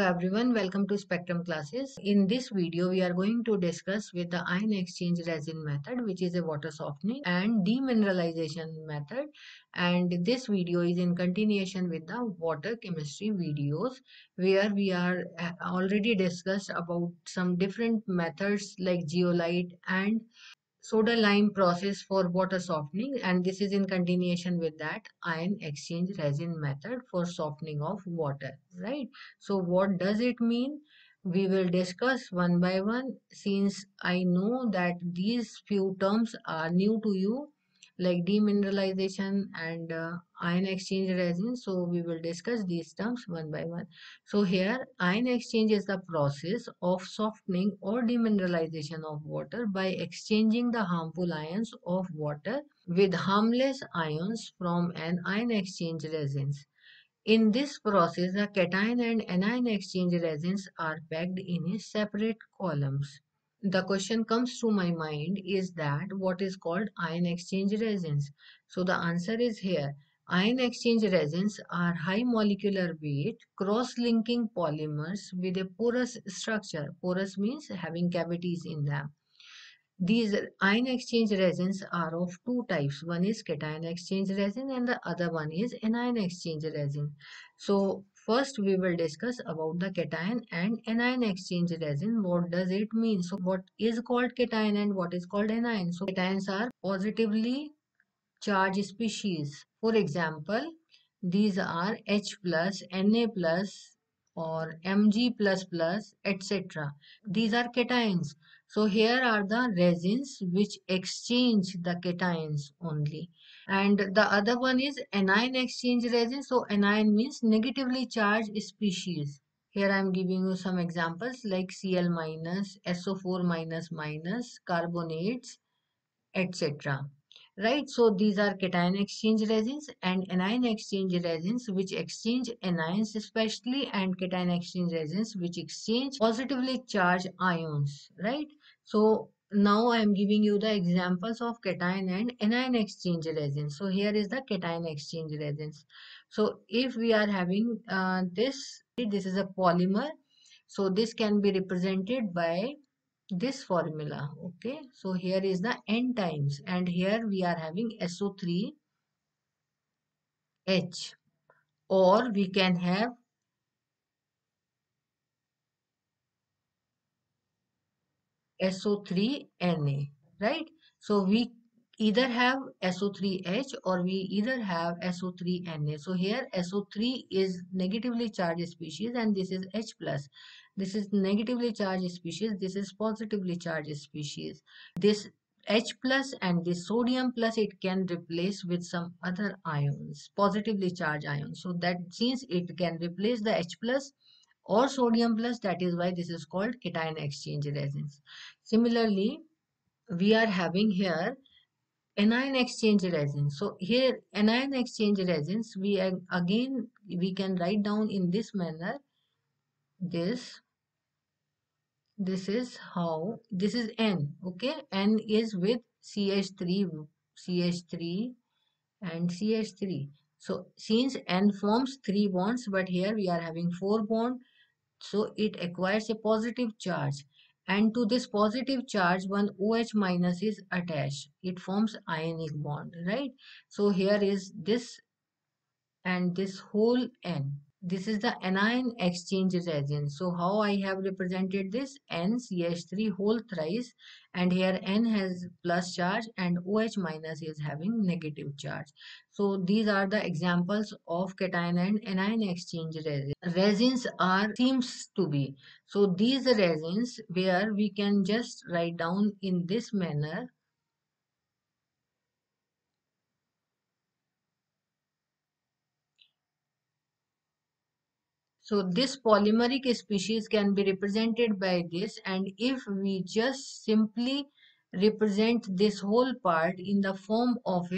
everyone, welcome to Spectrum classes. In this video, we are going to discuss with the ion exchange resin method, which is a water softening and demineralization method. And this video is in continuation with the water chemistry videos, where we are already discussed about some different methods like zeolite and soda lime process for water softening, and this is in continuation with that ion exchange resin method for softening of water, right? So what does it mean? We will discuss one by one, since I know that these few terms are new to you, like demineralization and ion exchange resin. So we will discuss these terms one by one. So here ion exchange is the process of softening or demineralization of water by exchanging the harmful ions of water with harmless ions from an ion exchange resins. In this process, the cation and anion exchange resins are packed in a separate columns. The question comes to my mind is that what is called ion exchange resins? So the answer is here. Ion exchange resins are high molecular weight cross-linking polymers with a porous structure. Porous means having cavities in them. These ion exchange resins are of two types. One is cation exchange resin and the other one is anion exchange resin. So first we will discuss about the cation and anion exchange resin. What does it mean? So what is called cation and what is called anion? So cations are positively charged species. For example, these are H plus, Na plus or Mg plus plus, etc. These are cations. So here are the resins which exchange the cations only. And the other one is anion exchange resin. So anion means negatively charged species. Here I am giving you some examples like Cl minus, SO4 minus minus, carbonates, etc. Right, so these are cation exchange resins and anion exchange resins which exchange anions especially, and cation exchange resins which exchange positively charged ions, right? So now I am giving you the examples of cation and anion exchange resins. So here is the cation exchange resins. So if we are having this is a polymer, so this can be represented by this formula. Okay, so here is the n times and here we are having SO3H, or we can have SO3Na, right? So we either have SO3H or we either have SO3Na. So here SO3 is negatively charged species and this is H plus. This is negatively charged species, this is positively charged species. This H plus and this sodium plus, it can replace with some other ions, positively charged ions. So that since it can replace the H plus or sodium plus, that is why this is called cation exchange resins. Similarly, we are having here anion exchange resins. So here anion exchange resins, again we can write down in this manner. This is how, this is N, okay? N is with CH3 and CH3. So since N forms 3 bonds, but here we are having 4 bonds, so it acquires a positive charge, and to this positive charge one OH minus is attached. It forms ionic bond, right? So here is this and this whole N. This is the anion exchange resin. So how I have represented this? NCH3 whole thrice, and here N has plus charge and OH minus is having negative charge. So these are the examples of cation and anion exchange resin. Resins are seems to be. So these resins where we can just write down in this manner. So this polymeric species can be represented by this, and if we just simply represent this whole part in the form of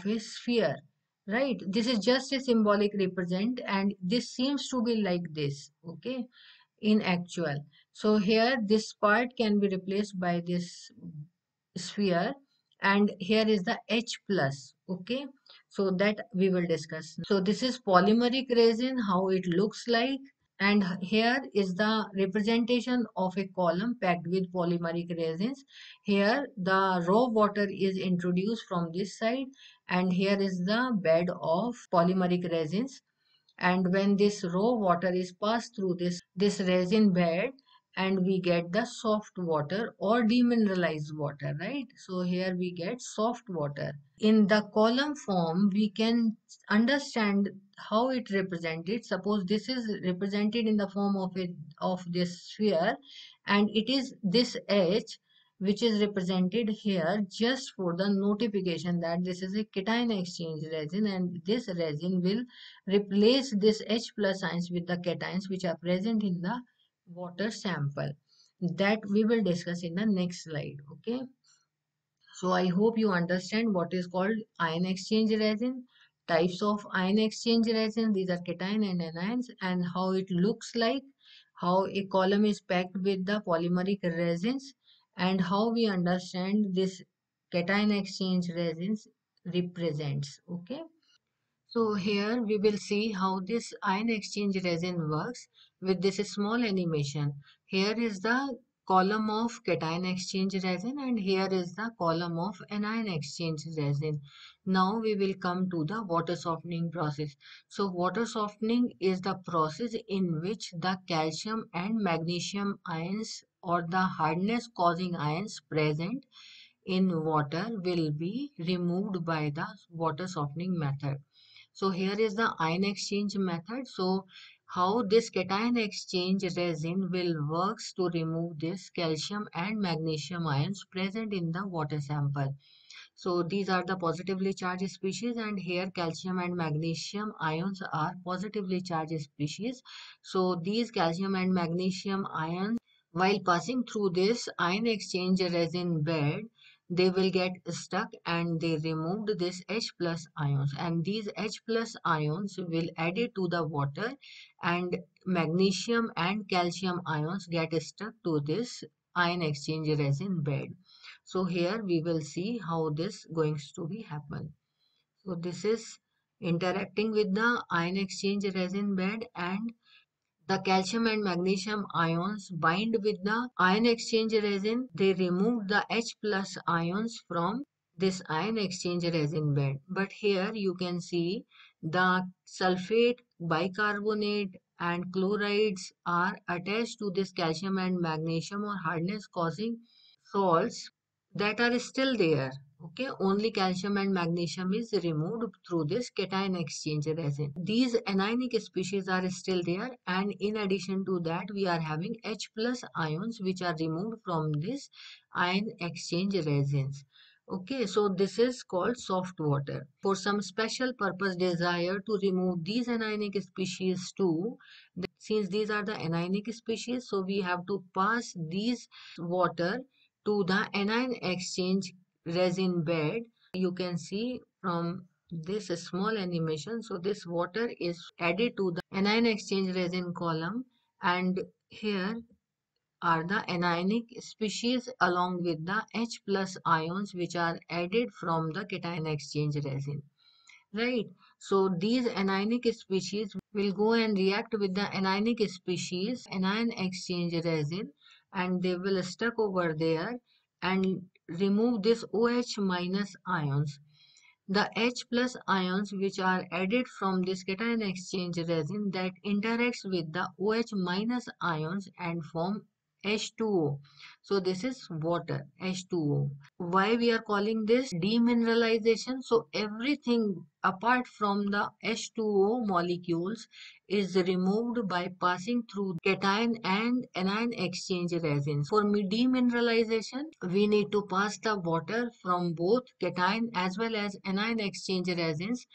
a sphere, right? This is just a symbolic represent, and this seems to be like this, okay, in actual. So here this part can be replaced by this sphere, and here is the H plus. Okay, so that we will discuss. So this is polymeric resin, how it looks like, and here is the representation of a column packed with polymeric resins. Here the raw water is introduced from this side, and here is the bed of polymeric resins, and when this raw water is passed through this resin bed, and we get the soft water or demineralized water, right? So here we get soft water. In the column form we can understand how it represented. Suppose this is represented in the form of this sphere, and it is this H which is represented here just for the notification that this is a cation exchange resin, and this resin will replace this H plus ions with the cations which are present in the water sample. That we will discuss in the next slide. Okay. So I hope you understand what is called ion exchange resin, types of ion exchange resin, these are cation and anions, and how it looks like, how a column is packed with the polymeric resins, and how we understand this cation exchange resins represents. Okay. So here we will see how this ion exchange resin works with this small animation. Here is the column of cation exchange resin, and here is the column of anion exchange resin. Now we will come to the water softening process. So water softening is the process in which the calcium and magnesium ions or the hardness causing ions present in water will be removed by the water softening method. So here is the ion exchange method. So how this cation exchange resin will works to remove this calcium and magnesium ions present in the water sample. So these are the positively charged species, and here calcium and magnesium ions are positively charged species. So these calcium and magnesium ions, while passing through this ion exchange resin bed, they will get stuck and they removed this H plus ions, and these H plus ions will add it to the water, and magnesium and calcium ions get stuck to this ion exchange resin bed. So here we will see how this going to be happen. So this is interacting with the ion exchange resin bed, and the calcium and magnesium ions bind with the ion exchange resin. They remove the H plus ions from this ion exchange resin bed. But here you can see the sulfate, bicarbonate and chlorides are attached to this calcium and magnesium or hardness causing salts that are still there. Okay, only calcium and magnesium is removed through this cation exchange resin. These anionic species are still there, and in addition to that we are having H plus ions which are removed from this ion exchange resins. Okay, so this is called soft water. For some special purpose desire to remove these anionic species too, since these are the anionic species, so we have to pass these water to the anion exchange resin bed. You can see from this small animation. So this water is added to the anion exchange resin column, and here are the anionic species along with the H plus ions which are added from the cation exchange resin. Right. So these anionic species will go and react with the anionic species, anion exchange resin, and they will stuck over there and remove this OH minus ions. The H plus ions which are added from this cation exchange resin that interacts with the OH minus ions and form H2O. So this is water, H2O. Why we are calling this demineralization? So everything apart from the H2O molecules is removed by passing through cation and anion exchange resins. For demineralization, we need to pass the water from both cation as well as anion exchange resins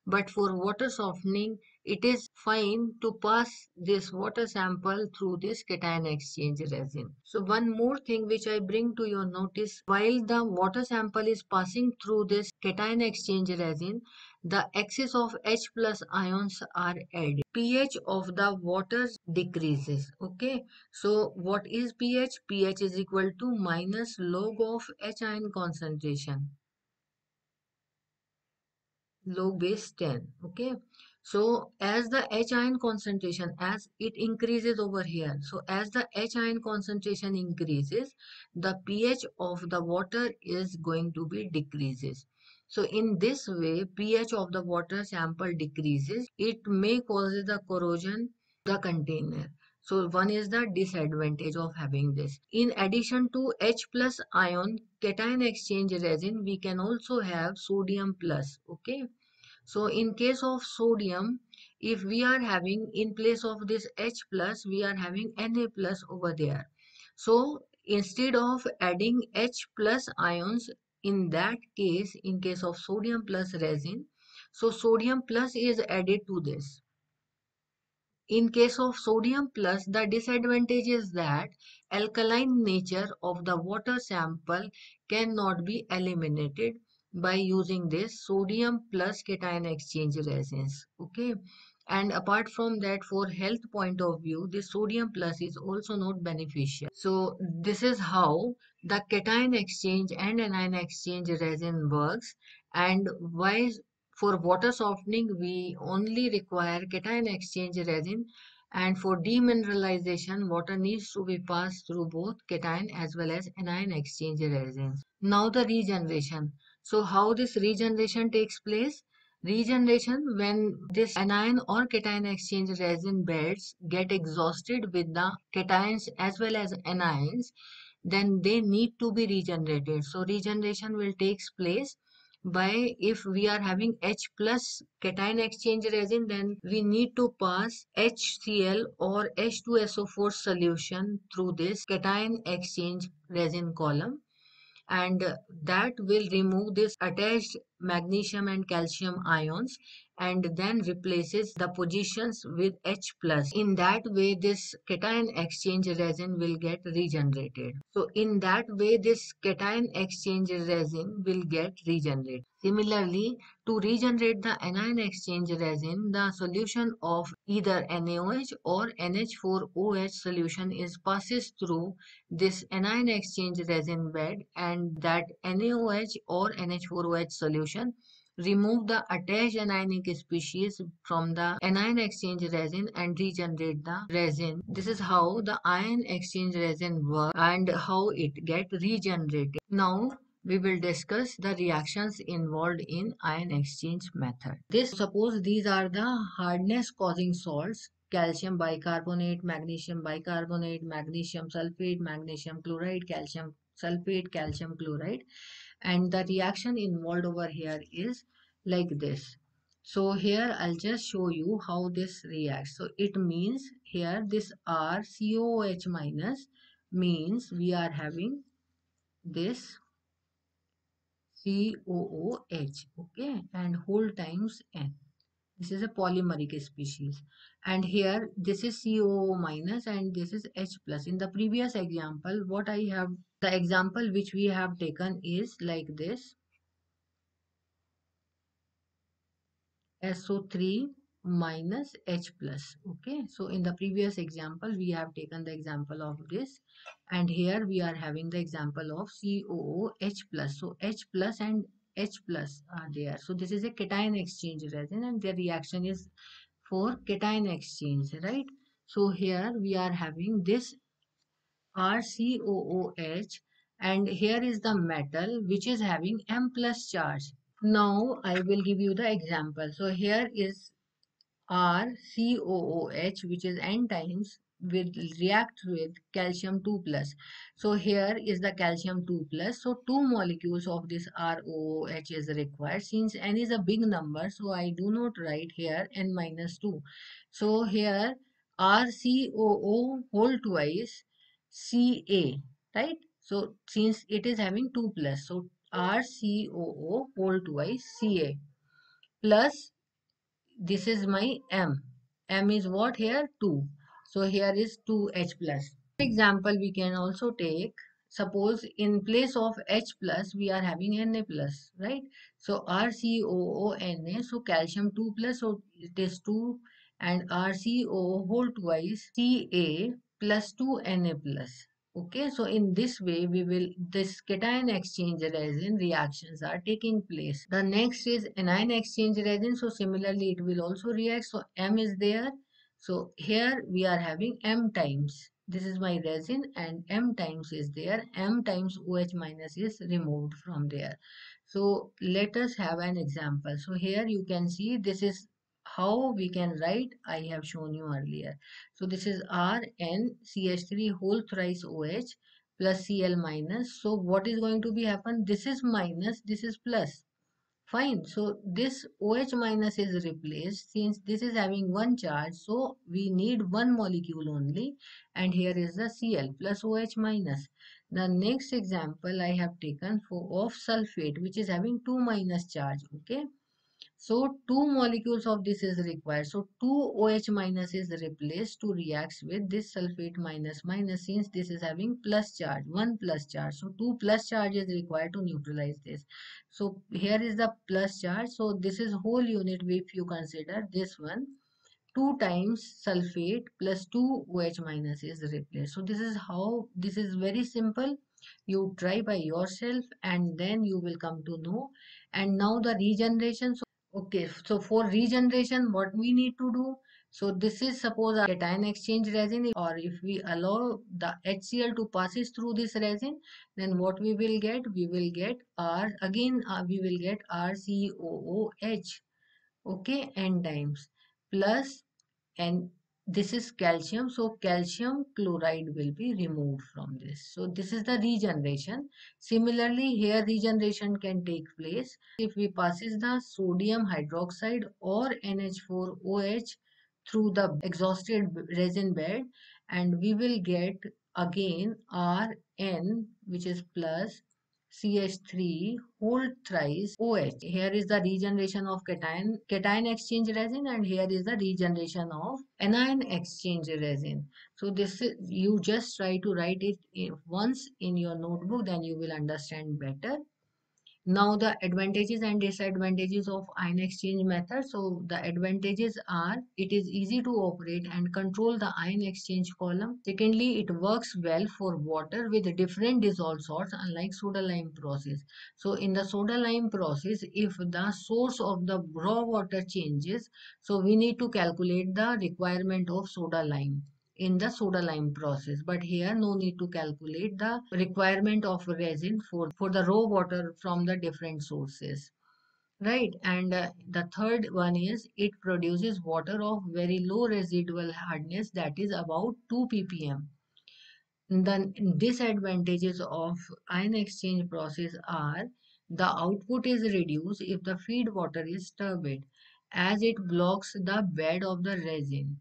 but for water softening, it is fine to pass this water sample through this cation exchange resin. So one more thing which I bring to your notice, while the water sample is passing through this cation exchange resin, the excess of H plus ions are added. pH of the water decreases. Okay. So what is pH? pH is equal to minus log of H ion concentration, log base 10. Okay, so as the H ion concentration, as it increases over here, so as the H ion concentration increases, the pH of the water is going to be decreases. So in this way, pH of the water sample decreases. It may cause the corrosion the container. So one is the disadvantage of having this. In addition to H plus ion cation exchange resin, we can also have sodium plus. Okay, so in case of sodium, if we are having in place of this H plus, we are having Na plus over there. So instead of adding H plus ions, in that case, in case of sodium plus resin, so sodium plus is added to this. In case of sodium plus, the disadvantage is that alkaline nature of the water sample cannot be eliminated by using this sodium plus cation exchange resins. Okay. And apart from that, for health point of view, the sodium plus is also not beneficial. So this is how the cation exchange and anion exchange resin works, and why for water softening, we only require cation exchange resin, and for demineralization, water needs to be passed through both cation as well as anion exchange resins. Now the regeneration. So how this regeneration takes place? Regeneration, when this anion or cation exchange resin beds get exhausted with the cations as well as anions, then they need to be regenerated. So regeneration will take place by, if we are having H plus cation exchange resin, then we need to pass HCl or H2SO4 solution through this cation exchange resin column, and that will remove this attached magnesium and calcium ions and then replaces the positions with H plus. In that way, this cation exchange resin will get regenerated. So in that way, this cation exchange resin will get regenerated. Similarly, to regenerate the anion exchange resin, the solution of either NaOH or NH4OH solution is passes through this anion exchange resin bed, and that NaOH or NH4OH solution remove the attached anionic species from the anion exchange resin and regenerate the resin. This is how the ion exchange resin works and how it get regenerated. Now we will discuss the reactions involved in ion exchange method. This, suppose these are the hardness causing salts: calcium bicarbonate, magnesium bicarbonate, magnesium sulfate, magnesium chloride, calcium sulfate, calcium chloride, and the reaction involved over here is like this. So here I'll just show you how this reacts. So it means here this RCOH minus means we are having this COOH, okay, and whole times N. This is a polymeric species. And here this is COO minus and this is H plus. In the previous example, what I have, the example which we have taken is like this: SO3 minus H plus. Okay, so in the previous example, we have taken the example of this, and here we are having the example of COOH plus. So H plus and H plus are there. So this is a cation exchange resin, and the reaction is for cation exchange, right? So here we are having this RCOOH, and here is the metal which is having M plus charge. Now I will give you the example. So here is RCOOH, which is N times, will react with calcium 2 plus. So here is the calcium 2 plus. So two molecules of this ROOH is required. Since N is a big number, so I do not write here N minus 2. So here RCOO whole twice Ca, right? So since it is having 2 plus, so RCOO whole twice Ca plus this is my M. M is what here? 2. So here is 2H plus. For example, we can also take, suppose in place of H plus, we are having Na plus, right? So RCOO Na, so calcium 2 plus, so it is 2, and RCOO whole twice, Ca plus 2 Na plus. Okay, so in this way, this cation exchange resin reactions are taking place. The next is anion exchange resin. So similarly, it will also react. So M is there. So here we are having M times. This is my resin and M times is there. M times OH minus is removed from there. So let us have an example. So here you can see this is how we can write. I have shown you earlier. So this is RnCH3 whole thrice OH plus Cl minus. So what is going to be happen? This is minus, this is plus. Fine. So this OH minus is replaced since this is having one charge. So we need one molecule only. And here is the Cl plus OH minus. The next example I have taken for of sulfate, which is having 2 minus charge. Okay. So two molecules of this is required. So 2OH minus is replaced to react with this sulfate minus minus since this is having plus charge, 1 plus charge. So 2 plus charge is required to neutralize this. So here is the plus charge. So this is whole unit if you consider this one. 2 times sulfate plus 2 OH minus is replaced. So this is how, this is very simple. You try by yourself and then you will come to know. And now the regeneration. Okay, so for regeneration, what we need to do? So this is suppose our cation exchange resin, or if we allow the HCl to passes through this resin, then what we will get? We will get we will get RCOOH, okay, n times plus, and this is calcium, so calcium chloride will be removed from this. So this is the regeneration. Similarly here regeneration can take place if we passes the sodium hydroxide or NH4OH through the exhausted resin bed, and we will get again Rn, which is plus CH3 whole thrice OH. Here is the regeneration of cation exchange resin, and here is the regeneration of anion exchange resin. So this is, you just try to write it once in your notebook, then you will understand better. Now the advantages and disadvantages of ion exchange method. So the advantages are it is easy to operate and control the ion exchange column. Secondly, it works well for water with different dissolved salts unlike soda lime process. So in the soda lime process, if the source of the raw water changes, so we need to calculate the requirement of soda lime in the soda lime process, but here no need to calculate the requirement of resin for the raw water from the different sources, right? And the third one is it produces water of very low residual hardness, that is about 2 ppm. The disadvantages of ion exchange process are the output is reduced if the feed water is turbid, as it blocks the bed of the resin,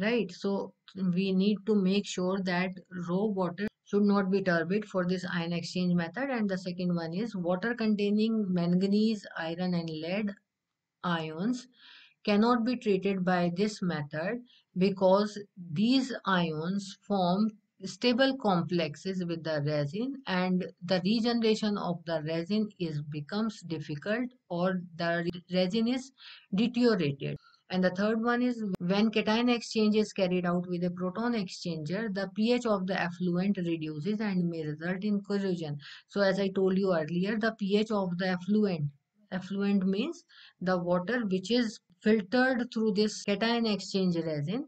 right? So we need to make sure that raw water should not be turbid for this ion exchange method. And the second one is water containing manganese, iron and lead ions cannot be treated by this method because these ions form stable complexes with the resin, and the regeneration of the resin is becomes difficult or the resin is deteriorated. And the third one is when cation exchange is carried out with a proton exchanger, the pH of the effluent reduces and may result in corrosion. So as I told you earlier, the pH of the effluent means the water which is filtered through this cation exchange resin,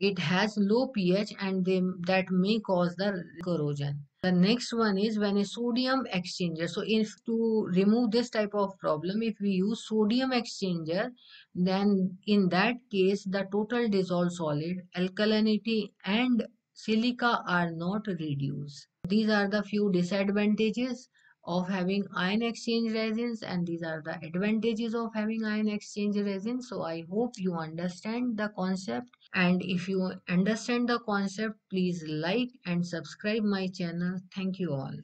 it has low pH and that may cause the corrosion. The next one is when a sodium exchanger. So if to remove this type of problem, if we use sodium exchanger, then in that case the total dissolved solid, alkalinity and silica are not reduced. These are the few disadvantages of having ion exchange resins, and these are the advantages of having ion exchange resins. So I hope you understand the concept, and if you understand the concept, please like and subscribe my channel. Thank you all.